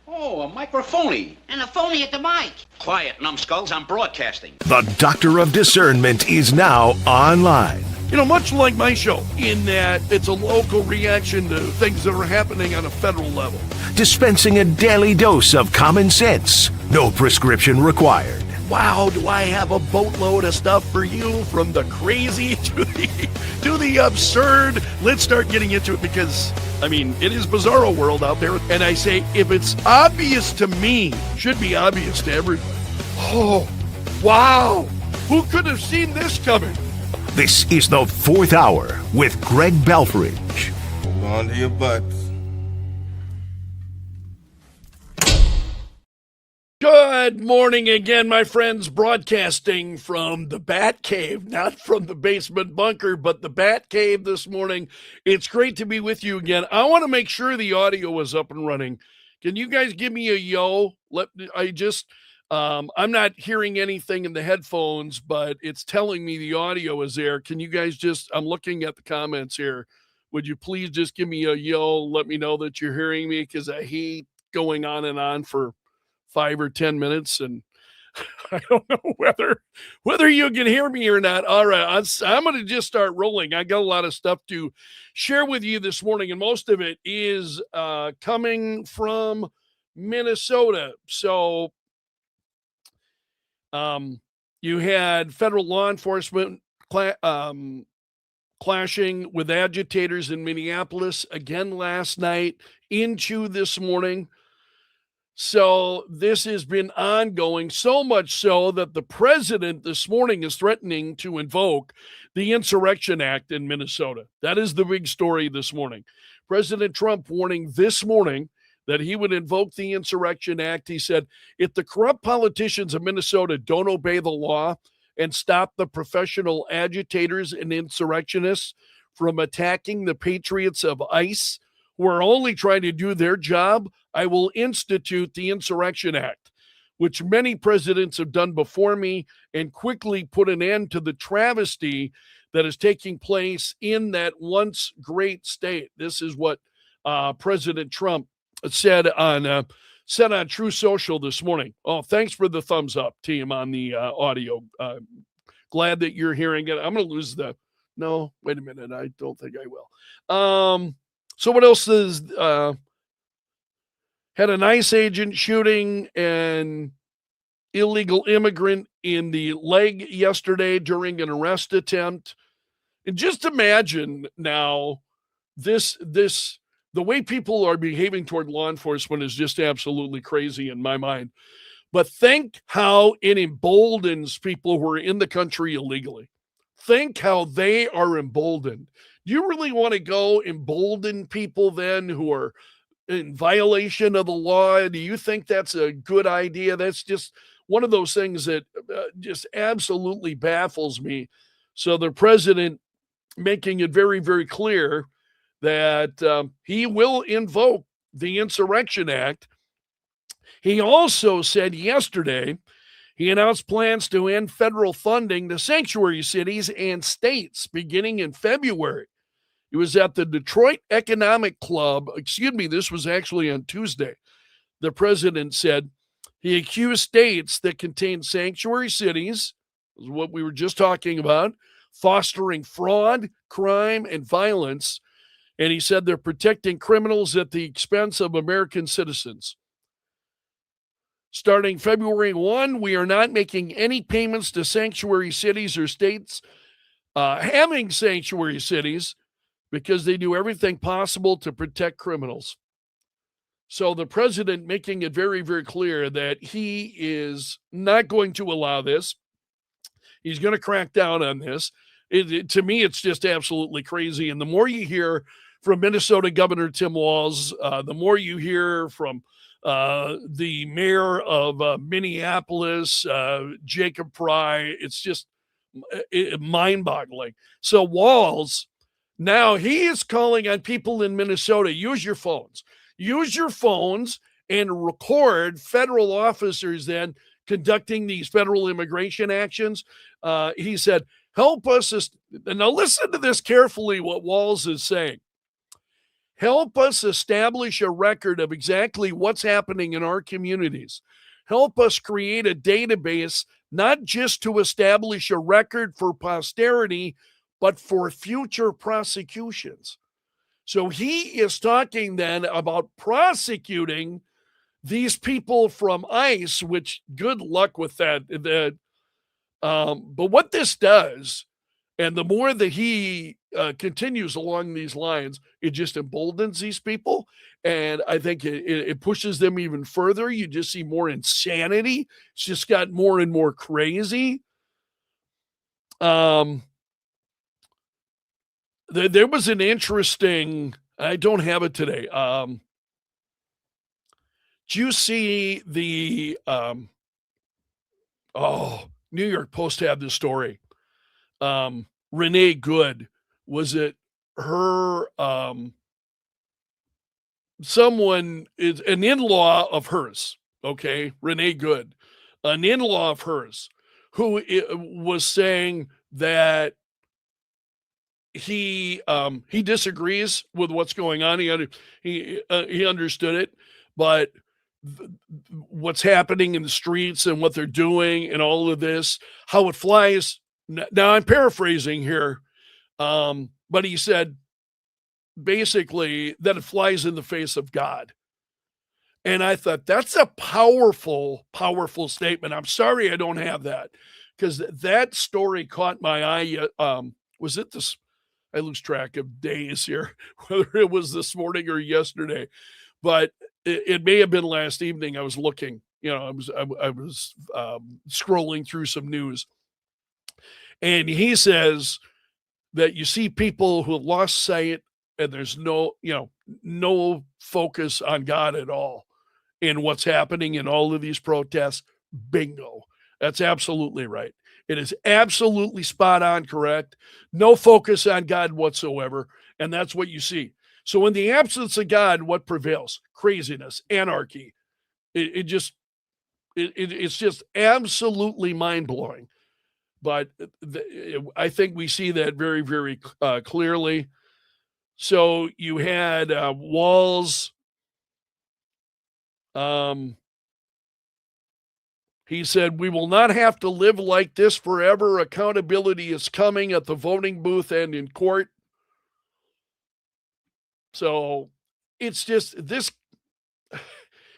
Oh, a microphony. And a phony at the mic. Quiet, numbskulls, I'm broadcasting. The Doctor of Discernment is now online. You know, much like my show, in that it's a local reaction to things that are happening on a federal level. Dispensing a daily dose of common sense. No prescription required. Wow, do I have a boatload of stuff for you, from the crazy to the absurd. Let's start getting into it because, I mean, it is bizarro world out there. And I say, if it's obvious to me, it should be obvious to everybody. Oh, wow. Who could have seen this coming? This is the Fourth Hour with Greg Belfrage. Hold on to your butts. Good morning again, my friends, broadcasting from the Bat Cave, not from the basement bunker, but the Bat Cave this morning. It's great to be with you again. I want to make sure the audio is up and running. Can you guys give me a yo? I'm not hearing anything in the headphones, but it's telling me the audio is there. Can you guys I'm looking at the comments here. Would you please just give me a yo? Let me know that you're hearing me, because I hate going on and on for 5 or 10 minutes, and I don't know whether you can hear me or not. All right, I'm going to just start rolling. I got a lot of stuff to share with you this morning, and most of it is coming from Minnesota. So you had federal law enforcement clashing with agitators in Minneapolis again last night into this morning. So this has been ongoing, so much so that the president this morning is threatening to invoke the Insurrection Act in Minnesota. That is the big story this morning. President Trump warning this morning that he would invoke the Insurrection Act. He said, if the corrupt politicians of Minnesota don't obey the law and stop the professional agitators and insurrectionists from attacking the patriots of ICE, who are only trying to do their job, I will institute the Insurrection Act, which many presidents have done before me, and quickly put an end to the travesty that is taking place in that once great state. This is what President Trump said on True Social this morning. Oh, thanks for the thumbs up, team, on the audio. Glad that you're hearing it. I'm going to lose no, wait a minute. I don't think I will. So what else is, had an ICE agent shooting an illegal immigrant in the leg yesterday during an arrest attempt. And just imagine now the way people are behaving toward law enforcement is just absolutely crazy in my mind. But think how it emboldens people who are in the country illegally. Think how they are emboldened. Do you really want to go embolden people then who are in violation of the law? Do you think that's a good idea? That's just one of those things that just absolutely baffles me. So the president making it very, very clear that he will invoke the Insurrection Act. He also said yesterday he announced plans to end federal funding to sanctuary cities and states beginning in February. It was at the Detroit Economic Club. This was actually on Tuesday. The president said he accused states that contain sanctuary cities, is what we were just talking about, fostering fraud, crime, and violence. And he said they're protecting criminals at the expense of American citizens. Starting February 1, we are not making any payments to sanctuary cities or states having sanctuary cities, because they do everything possible to protect criminals. So the president making it very, very clear that he is not going to allow this. He's going to crack down on this. To me, it's just absolutely crazy. And the more you hear from Minnesota Governor Tim Walz, the more you hear from the mayor of Minneapolis, Jacob Pry, it's just mind-boggling. So Walz, now he is calling on people in Minnesota, use your phones. Use your phones and record federal officers then conducting these federal immigration actions. He said, help us. Now listen to this carefully, what Walz is saying. Help us establish a record of exactly what's happening in our communities. Help us create a database, not just to establish a record for posterity, but for future prosecutions. So he is talking then about prosecuting these people from ICE, which good luck with that. But what this does, and the more that he continues along these lines, it just emboldens these people. And I think it pushes them even further. You just see more insanity. It's just got more and more crazy. There was an interesting, I don't have it today. Do you see the, New York Post had this story. Renee Good, was it her, someone is an in-law of hers, okay? Renee Good, an in-law of hers, who was saying that he disagrees with what's going on. He understood it, but what's happening in the streets and what they're doing and all of this, how it flies. Now I'm paraphrasing here, but he said basically that it flies in the face of God. And I thought that's a powerful, powerful statement. I'm sorry I don't have that, because that story caught my eye. Was it this? I lose track of days here, whether it was this morning or yesterday, but it may have been last evening. I was looking, I was scrolling through some news, and he says that you see people who have lost sight, and there's no focus on God at all in what's happening in all of these protests. Bingo. That's absolutely right. It is absolutely spot on correct. No focus on God whatsoever. And that's what you see. So in the absence of God, what prevails? Craziness, anarchy. It's just absolutely mind-blowing. But I think we see that very, very clearly. So you had Walls. He said, "We will not have to live like this forever. Accountability is coming at the voting booth and in court." So it's just this,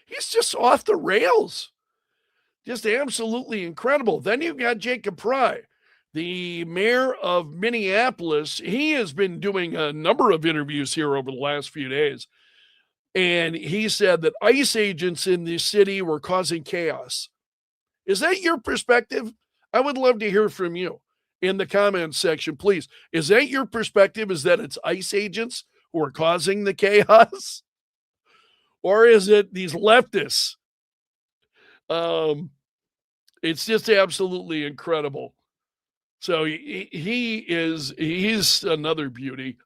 he's just off the rails. Just absolutely incredible. Then you've got Jacob Fry, the mayor of Minneapolis. He has been doing a number of interviews here over the last few days. And he said that ICE agents in the city were causing chaos. Is that your perspective? I would love to hear from you in the comments section, please. Is that your perspective? Is that it's ICE agents who are causing the chaos? Or is it these leftists? It's just absolutely incredible. So he's another beauty.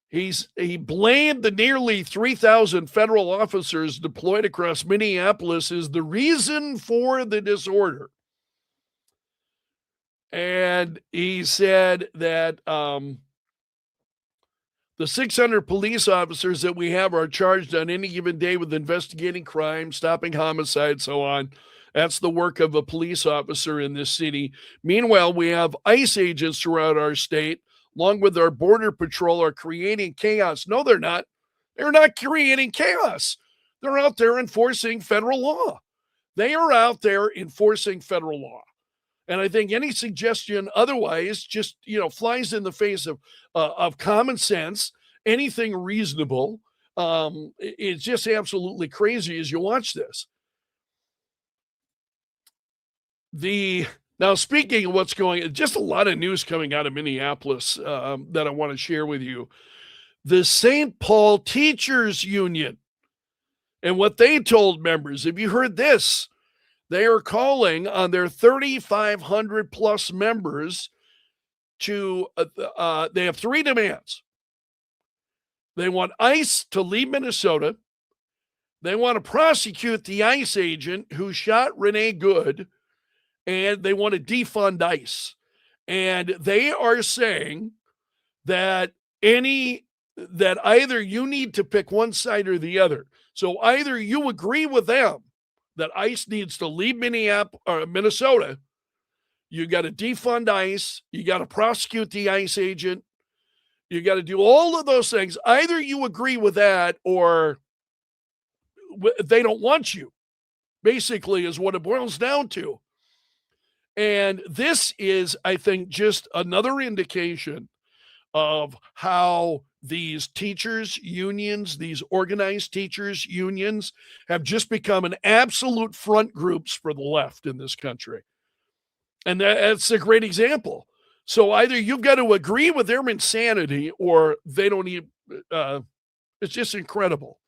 He blamed the nearly 3,000 federal officers deployed across Minneapolis as the reason for the disorder. And he said that the 600 police officers that we have are charged on any given day with investigating crime, stopping homicide, so on. That's the work of a police officer in this city. Meanwhile, we have ICE agents throughout our state, along with our border patrol, are creating chaos. No, they're not. They're not creating chaos. They're out there enforcing federal law. They are out there enforcing federal law. And I think any suggestion otherwise just, flies in the face of common sense, anything reasonable. It's just absolutely crazy as you watch this. Now, speaking of what's going, just a lot of news coming out of Minneapolis that I want to share with you. The St. Paul Teachers Union and what they told members. Have you heard this? They are calling on their 3,500 plus members to, they have three demands. They want ICE to leave Minnesota. They want to prosecute the ICE agent who shot Renee Good. And they want to defund ICE. And they are saying that any that either you need to pick one side or the other. So either you agree with them that ICE needs to leave Minnesota, you got to defund ICE, you got to prosecute the ICE agent, you got to do all of those things. Either you agree with that or they don't want you, basically, is what it boils down to. And this is, I think, just another indication of how these teachers' unions, these organized teachers' unions, have just become an absolute front groups for the left in this country. And that's a great example. So either you've got to agree with their insanity or they don't even, it's just incredible.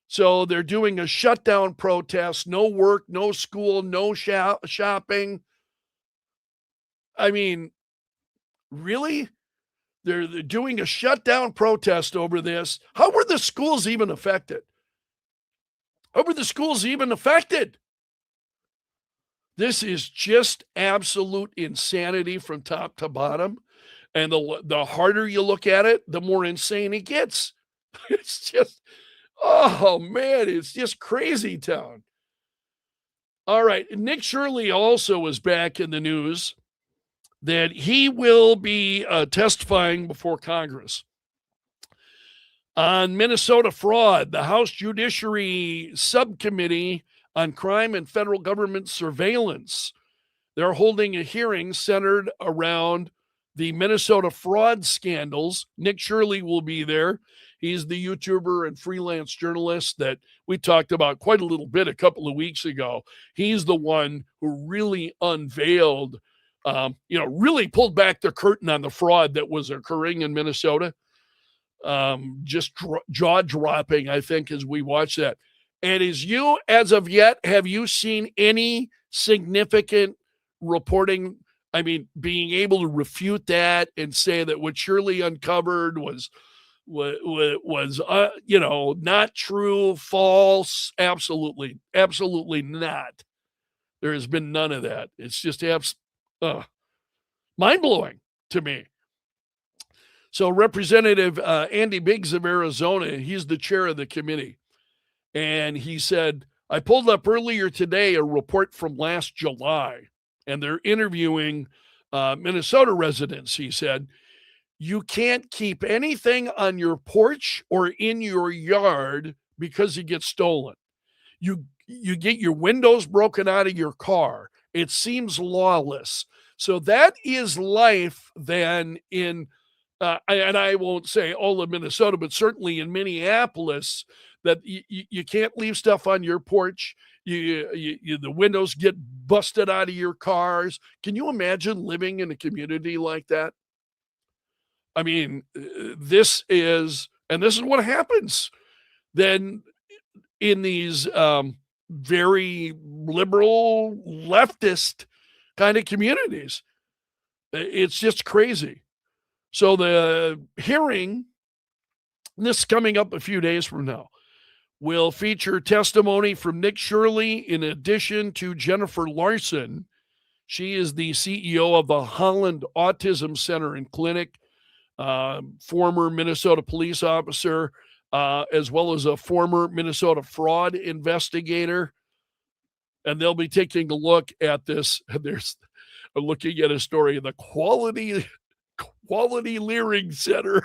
So they're doing a shutdown protest, no work, no school, no shopping. I mean, really? They're doing a shutdown protest over this. How were the schools even affected? How were the schools even affected? This is just absolute insanity from top to bottom. And the harder you look at it, the more insane it gets. It's just, oh man, it's just crazy town. All right. Nick Shirley also is back in the news that he will be testifying before Congress on Minnesota fraud. The House Judiciary Subcommittee on Crime and Federal Government Surveillance, they're holding a hearing centered around the Minnesota fraud scandals. Nick Shirley will be there. He's the YouTuber and freelance journalist that we talked about quite a little bit a couple of weeks ago. He's the one who really unveiled, really pulled back the curtain on the fraud that was occurring in Minnesota. Just jaw-dropping, I think, as we watch that. And as of yet, have you seen any significant reporting? I mean, being able to refute that and say that what Shirley uncovered was not true, false? Absolutely not. There has been none of that. It's just mind-blowing to me. So Representative Andy Biggs of Arizona, he's the chair of the committee. And he said, I pulled up earlier today a report from last July, and they're interviewing Minnesota residents. He said, you can't keep anything on your porch or in your yard because it gets stolen. You get your windows broken out of your car. It seems lawless. So that is life then in, and I won't say all of Minnesota, but certainly in Minneapolis, that you can't leave stuff on your porch. The windows get busted out of your cars. Can you imagine living in a community like that? I mean, this is what happens then in these very liberal, leftist kind of communities. It's just crazy. So the hearing, this is coming up a few days from now, will feature testimony from Nick Shirley in addition to Jennifer Larson. She is the CEO of the Holland Autism Center and Clinic, former Minnesota police officer, as well as a former Minnesota fraud investigator. And they'll be taking a look at this. There's looking at a story of the Quality Leering Center.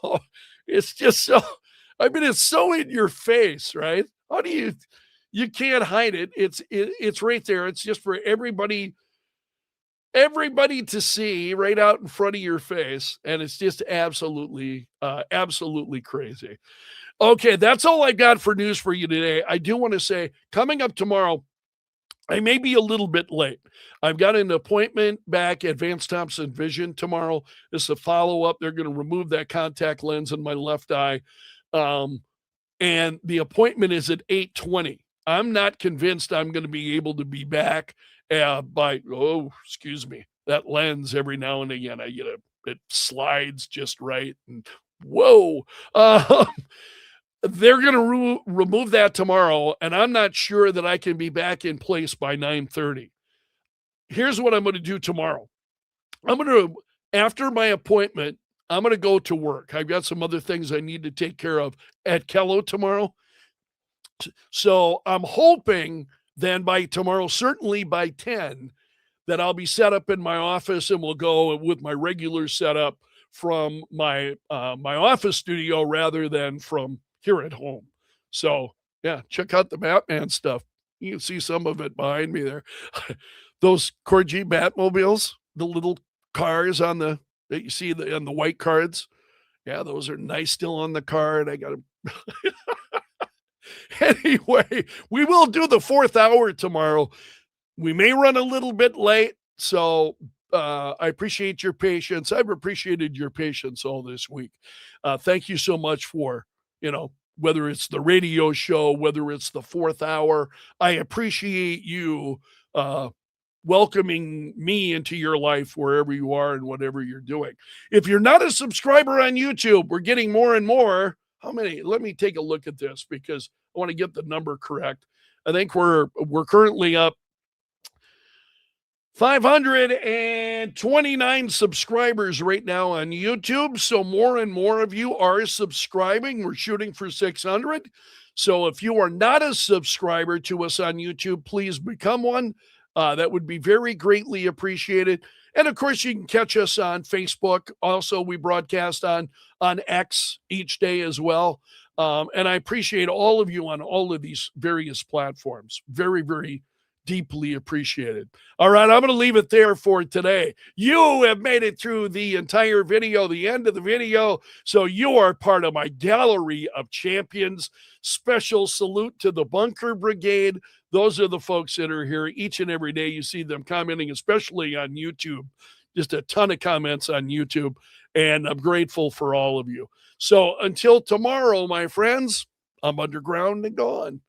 Oh, it's just so, I mean, it's so in your face, right? How do you can't hide it. It's right there. It's just for everybody to see right out in front of your face. And it's just absolutely crazy. Okay. That's all I got for news for you today. I do want to say, coming up tomorrow, I may be a little bit late. I've got an appointment back at Vance Thompson Vision tomorrow. This is a follow-up. They're going to remove that contact lens in my left eye. And the appointment is at 8:20. I'm not convinced I'm going to be able to be back by that lens every now and again. It slides just right. And whoa. They're going to remove that tomorrow, and I'm not sure that I can be back in place by 9:30. Here's what I'm going to do tomorrow. I'm going to, after my appointment, I'm going to go to work. I've got some other things I need to take care of at Kello tomorrow. So I'm hoping then by tomorrow, certainly by 10, that I'll be set up in my office and we'll go with my regular setup from my my office studio rather than from here at home. So yeah, check out the Batman stuff. You can see some of it behind me there. Those Corgi Batmobiles, the little cars on the that you see on the white cards. Yeah, those are nice still on the card. I got them. Anyway, we will do the 4th hour tomorrow. We may run a little bit late, so I appreciate your patience. I've appreciated your patience all this week. Thank you so much for, whether it's the radio show, whether it's the 4th hour. I appreciate you welcoming me into your life wherever you are and whatever you're doing. If you're not a subscriber on YouTube, we're getting more and more. How many? Let me take a look at this because I want to get the number correct. I think we're currently up 529 subscribers right now on YouTube. So more and more of you are subscribing. We're shooting for 600. So if you are not a subscriber to us on YouTube, please become one. That would be very greatly appreciated. And of course, you can catch us on Facebook. Also, we broadcast on X each day as well. And I appreciate all of you on all of these various platforms. Very, very deeply appreciated. All right, I'm going to leave it there for today. You have made it through the entire video, the end of the video. So you are part of my gallery of champions. Special salute to the Bunker Brigade. Those are the folks that are here each and every day. You see them commenting, especially on YouTube. Just a ton of comments on YouTube. And I'm grateful for all of you. So until tomorrow, my friends, I'm underground and gone.